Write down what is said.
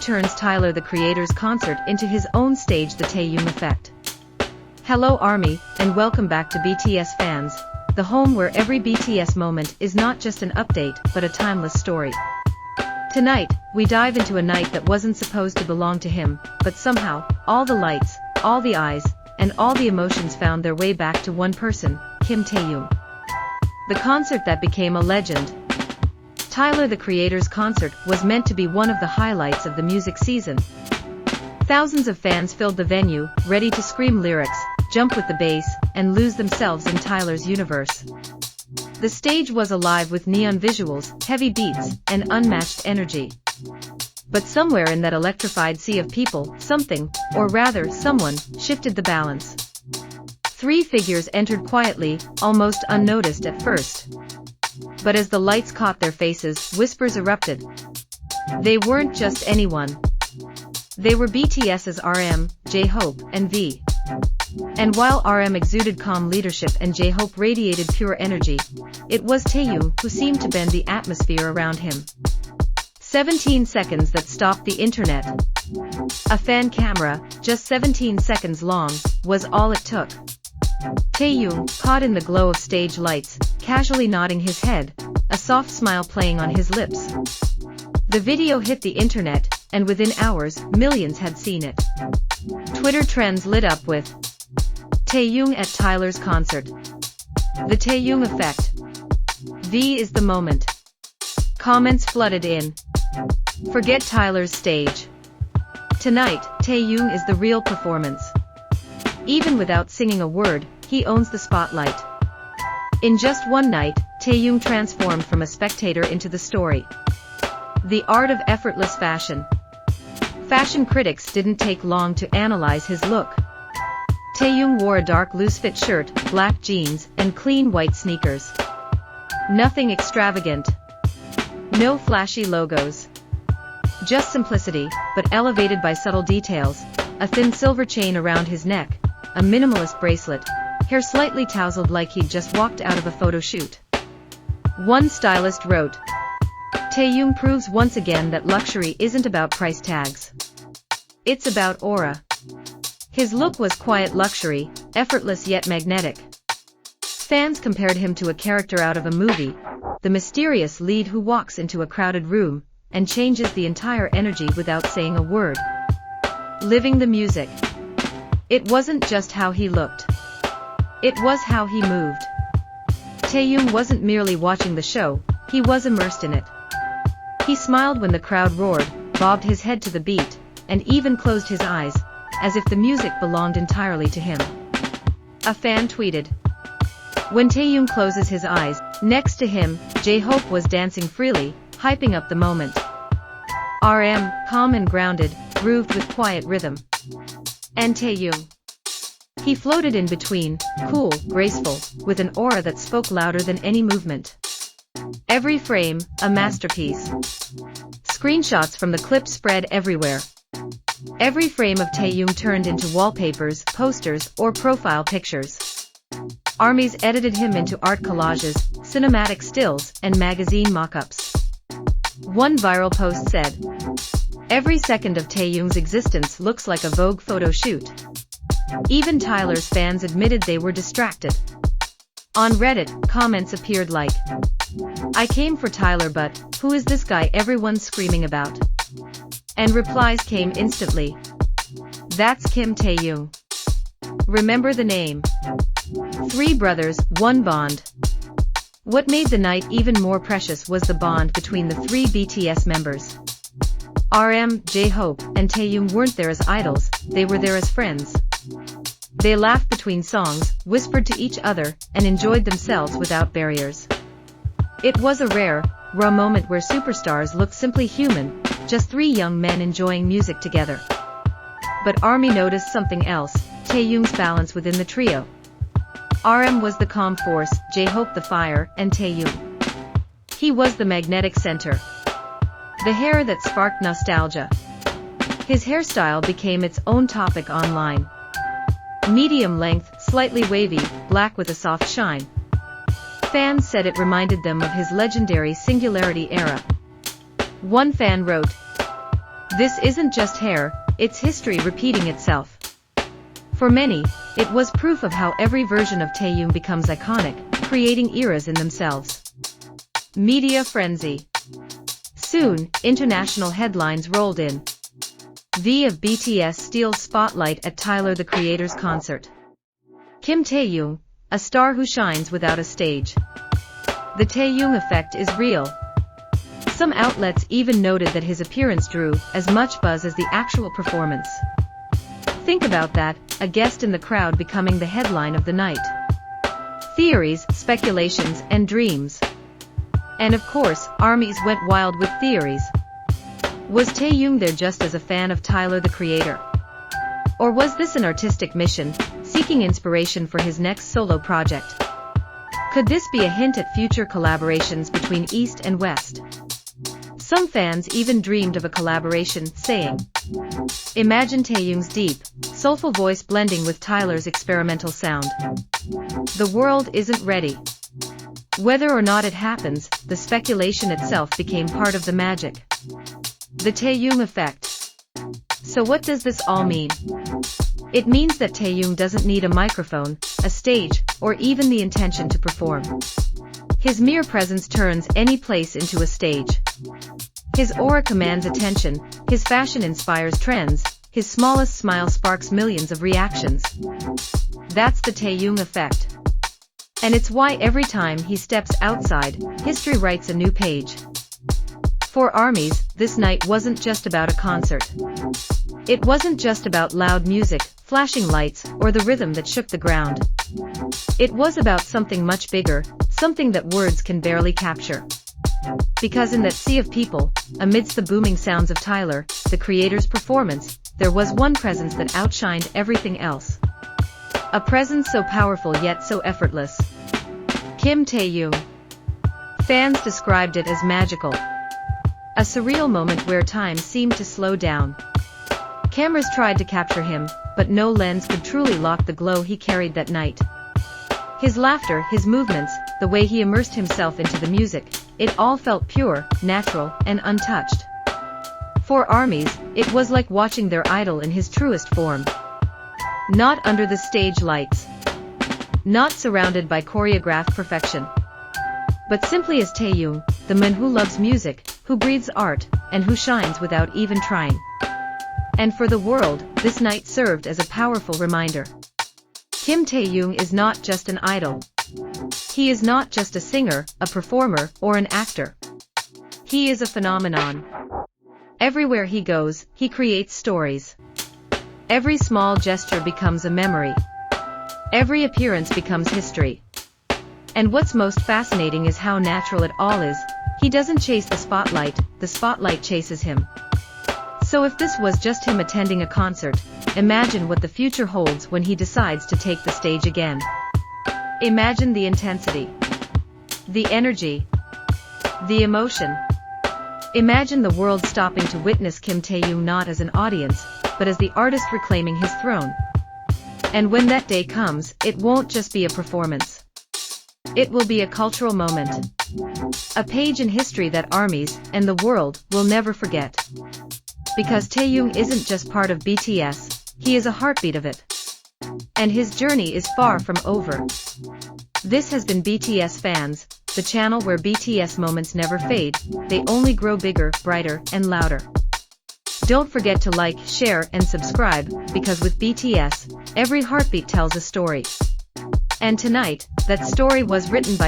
turns Tyler the Creator's concert into his own stage, the Taehyung Effect. Hello ARMY, and welcome back to BTS fans, the home where every BTS moment is not just an update but a timeless story. Tonight, we dive into a night that wasn't supposed to belong to him, but somehow, all the lights, all the eyes, and all the emotions found their way back to one person, Kim Taehyung. The concert that became a legend. Tyler the Creator's concert was meant to be one of the highlights of the music season. Thousands of fans filled the venue, ready to scream lyrics, jump with the bass, and lose themselves in Tyler's universe. The stage was alive with neon visuals, heavy beats, and unmatched energy. But somewhere in that electrified sea of people, something, or rather someone, shifted the balance. Three figures entered quietly, almost unnoticed at first. But as the lights caught their faces, whispers erupted. They weren't just anyone. They were BTS's RM, J-Hope, and V. And while RM exuded calm leadership and J-Hope radiated pure energy, it was Taehyung who seemed to bend the atmosphere around him. 17 seconds that stopped the internet. A fan camera, just 17 seconds long, was all it took. Taehyung, caught in the glow of stage lights, casually nodding his head, a soft smile playing on his lips. The video hit the internet, and within hours, millions had seen it. Twitter trends lit up with Taehyung at Tyler's concert. The Taehyung Effect. V is the moment. Comments flooded in. Forget Tyler's stage. Tonight, Taehyung is the real performance. Even without singing a word, he owns the spotlight. In just one night, Taehyung transformed from a spectator into the story. The art of effortless fashion. Fashion critics didn't take long to analyze his look. Taehyung wore a dark loose-fit shirt, black jeans, and clean white sneakers. Nothing extravagant. No flashy logos. Just simplicity, but elevated by subtle details, a thin silver chain around his neck, a minimalist bracelet, hair slightly tousled like he'd just walked out of a photo shoot. One stylist wrote, Taehyung proves once again that luxury isn't about price tags. It's about aura. His look was quiet luxury, effortless yet magnetic. Fans compared him to a character out of a movie, the mysterious lead who walks into a crowded room and changes the entire energy without saying a word. Living the music. It wasn't just how he looked. It was how he moved. Taehyung wasn't merely watching the show, he was immersed in it. He smiled when the crowd roared, bobbed his head to the beat, and even closed his eyes, as if the music belonged entirely to him. A fan tweeted, when Taehyung closes his eyes, next to him, J-Hope was dancing freely, hyping up the moment. RM, calm and grounded, grooved with quiet rhythm. And Taehyung. He floated in between, cool, graceful, with an aura that spoke louder than any movement. Every frame, a masterpiece. Screenshots from the clip spread everywhere. Every frame of Taehyung turned into wallpapers, posters, or profile pictures. Armies edited him into art collages, cinematic stills, and magazine mock-ups. One viral post said, every second of Taehyung's existence looks like a Vogue photo shoot. Even Tyler's fans admitted they were distracted. On Reddit, comments appeared like, I came for Tyler but, who is this guy everyone's screaming about? And replies came instantly. That's Kim Taehyung. Remember the name. Three brothers, one bond. What made the night even more precious was the bond between the three BTS members. RM, J-Hope, and Taehyung weren't there as idols, they were there as friends. They laughed between songs, whispered to each other, and enjoyed themselves without barriers. It was a rare, raw moment where superstars looked simply human, just three young men enjoying music together. But ARMY noticed something else, Taehyung's balance within the trio. RM was the calm force, J-Hope the fire, and Taehyung. He was the magnetic center. The hair that sparked nostalgia. His hairstyle became its own topic online. Medium length, slightly wavy, black with a soft shine. Fans said it reminded them of his legendary Singularity era. One fan wrote, This isn't just hair, it's history repeating itself. For many, it was proof of how every version of Taehyung becomes iconic, creating eras in themselves. Media frenzy. Soon, international headlines rolled in. V of BTS steals spotlight at Tyler the Creator's concert. Kim Taehyung, a star who shines without a stage. The Taehyung effect is real. Some outlets even noted that his appearance drew as much buzz as the actual performance. Think about that, a guest in the crowd becoming the headline of the night. Theories, speculations, and dreams. And of course, armies went wild with theories. Was Taehyung there just as a fan of Tyler the Creator? Or was this an artistic mission, seeking inspiration for his next solo project? Could this be a hint at future collaborations between East and West? Some fans even dreamed of a collaboration, saying, "Imagine Taehyung's deep, soulful voice blending with Tyler's experimental sound." The world isn't ready. Whether or not it happens, the speculation itself became part of the magic. The Taehyung effect. So what does this all mean? It means that Taehyung doesn't need a microphone, a stage, or even the intention to perform. His mere presence turns any place into a stage. His aura commands attention, his fashion inspires trends, his smallest smile sparks millions of reactions. That's the Taehyung effect. And it's why every time he steps outside, history writes a new page. For armies, this night wasn't just about a concert. It wasn't just about loud music, flashing lights, or the rhythm that shook the ground. It was about something much bigger, something that words can barely capture. Because in that sea of people, amidst the booming sounds of Tyler, the Creator's performance, there was one presence that outshined everything else. A presence so powerful yet so effortless. Kim Taehyung. Fans described it as magical. A surreal moment where time seemed to slow down. Cameras tried to capture him, but no lens could truly lock the glow he carried that night. His laughter, his movements, the way he immersed himself into the music, it all felt pure, natural, and untouched. For armies, it was like watching their idol in his truest form. Not under the stage lights. Not surrounded by choreographed perfection. But simply as Taehyung, the man who loves music, who breathes art, and who shines without even trying. And for the world, this night served as a powerful reminder. Kim Taehyung is not just an idol. He is not just a singer, a performer, or an actor. He is a phenomenon. Everywhere he goes, he creates stories. Every small gesture becomes a memory. Every appearance becomes history. And what's most fascinating is how natural it all is. He doesn't chase the spotlight chases him. So if this was just him attending a concert, imagine what the future holds when he decides to take the stage again. Imagine the intensity, the energy, the emotion. Imagine the world stopping to witness Kim Taehyung not as an audience, but as the artist reclaiming his throne. And when that day comes, it won't just be a performance. It will be a cultural moment. A page in history that armies, and the world, will never forget. Because Taehyung isn't just part of BTS, he is a heartbeat of it. And his journey is far from over. This has been BTS Fans, the channel where BTS moments never fade, they only grow bigger, brighter, and louder. Don't forget to like, share, and subscribe, because with BTS, every heartbeat tells a story. And tonight, that story was written by